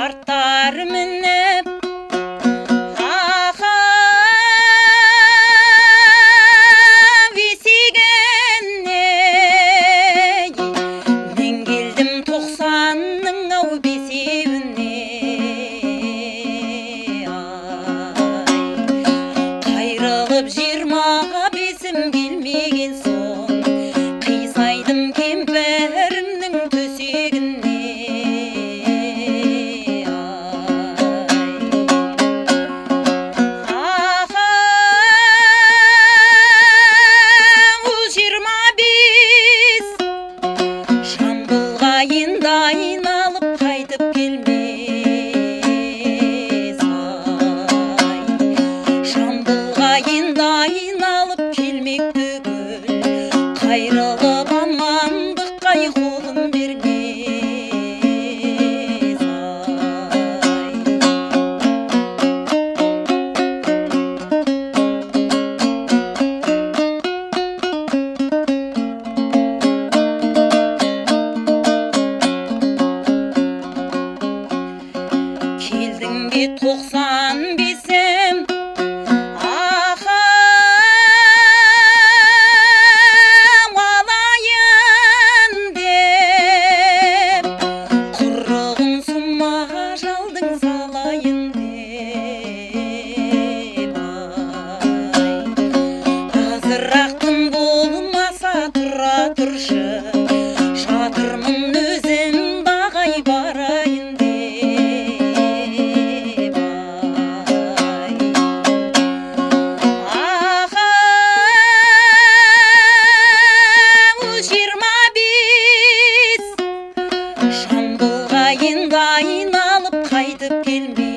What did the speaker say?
Карттар мініп аха бесігіне мен келдім 90-ның ау бесеуіне қайрылып 25-ім келмеген соң қисайдым кемпірімнің төсегіне енді айналып қайтып келмес жамбылға енді айналып келмек түгіл қайрылып амандыққа қолын бермес келдің бе 95-ім аха алайын деп құрығын сұма жалдың салайын деп азырақтың болмаса тұра тұршы жатырмын өзім бағай барайын жамбылға енді айналып қайтып келмей